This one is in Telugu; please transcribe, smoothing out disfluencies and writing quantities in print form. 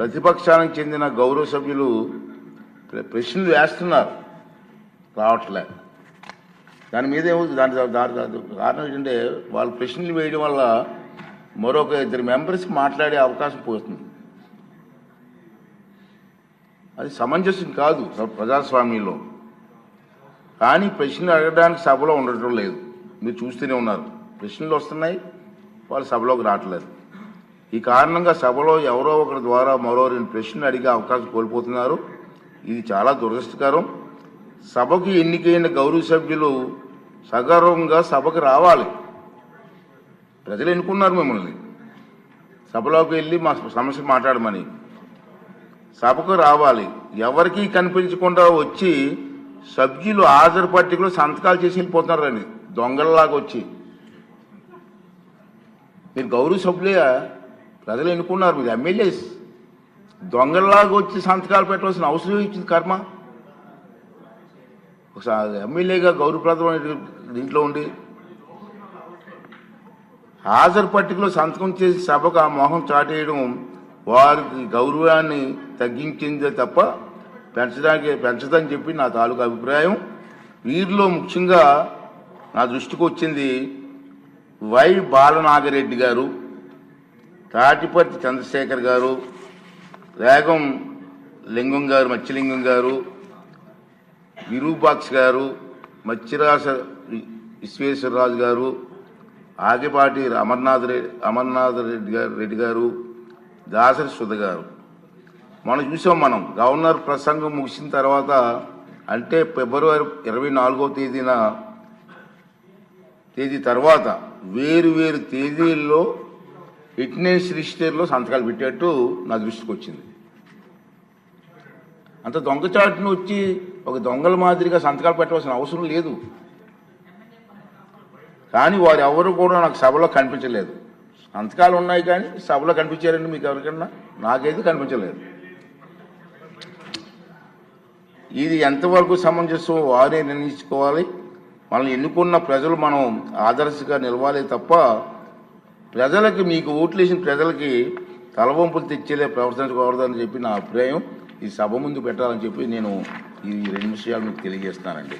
ప్రతిపక్షానికి చెందిన గౌరవ సభ్యులు ప్రశ్నలు వేస్తున్నారు, రావట్లే. దాని మీద దాని కారణం ఏంటంటే వాళ్ళు ప్రశ్నలు వేయడం వల్ల మరొక 2 మెంబర్స్ మాట్లాడే అవకాశం పోతుంది. అది సమంజసం కాదు ప్రజాస్వామ్యంలో. కానీ ప్రశ్నలు అడగడానికి సభలో ఉండటం లేదు. మీరు చూస్తూనే ఉన్నారు, ప్రశ్నలు వస్తున్నాయి, వాళ్ళు సభలోకి రావట్లేదు. ఈ కారణంగా సభలో ఎవరో ఒకరి ద్వారా మరో 2 ప్రశ్నలు అడిగే అవకాశం కోల్పోతున్నారు. ఇది చాలా దురదృష్టకరం. సభకు ఎన్నికైన గౌరవ సభ్యులు సగర్వంగా సభకు రావాలి. ప్రజలు ఎన్నుకున్నారు మిమ్మల్ని, సభలోకి వెళ్ళి మా సమస్య మాట్లాడమని. సభకు రావాలి. ఎవరికీ కనిపించకుండా వచ్చి సభ్యులు హాజరు పట్టికలో సంతకాలు చేసి వెళ్ళిపోతున్నారండి, దొంగలలాగా వచ్చి. మీరు గౌరవ సభ్యులే, ప్రజలు ఎన్నుకున్నారు, మీరు ఎమ్మెల్యేస్. దొంగలలాగా వచ్చి సంతకాలు పెట్టవలసిన అవసరం ఇచ్చింది కర్మ. ఒకసారి ఎమ్మెల్యేగా గౌరవప్రదమైన దీంట్లో ఉండి హాజరు పట్టికలో సంతకం చేసి సభకు ఆ మొహం చాటేయడం వారికి గౌరవాన్ని తగ్గించిందే తప్ప పెంచదని చెప్పి నా తాలూకా అభిప్రాయం. వీరిలో ముఖ్యంగా నా దృష్టికి వచ్చింది వై బాలనాగిరెడ్డి గారు, తాటిపర్తి చంద్రశేఖర్ గారు, రేగం లింగం గారు, మత్స్యలింగం గారు, విరూపాక్ష గారు, మత్స్యరాజ విశ్వేశ్వరరాజు గారు, ఆగిపాటి అమర్నాథ్ రెడ్డి గారు, దాసరి సుధ గారు. మనం చూసాం, మనం గవర్నర్ ప్రసంగం ముగిసిన తర్వాత అంటే ఫిబ్రవరి 24వ తేదీ తర్వాత వేరు తేదీల్లో ఫిట్నెస్ రిజిస్టర్లో సంతకాలు పెట్టేట్టు నా దృష్టికి వచ్చింది. అంత దొంగచాటును వచ్చి ఒక దొంగల మాదిరిగా సంతకాలు పెట్టవలసిన అవసరం లేదు. కానీ వారు ఎవరు కూడా నాకు సభలో కనిపించలేదు. సంతకాలు ఉన్నాయి కానీ సభలో కనిపించారండి మీకు ఎవరికన్నా? నాకైతే కనిపించలేదు. ఇది ఎంతవరకు సమంజసం వారే నిర్ణయించుకోవాలి. మనల్ని ఎన్నుకున్న ప్రజలు మనం ఆదర్శంగా నిలవాలి తప్ప ప్రజలకి, మీకు ఓట్లేసిన ప్రజలకి తలవంపులు తెచ్చేలే ప్రవర్తించకూడదని చెప్పి నా అభిప్రాయం. ఈ సభ ముందు పెట్టాలని చెప్పి నేను ఈ 2 విషయాలు మీకు తెలియజేస్తున్నానండి.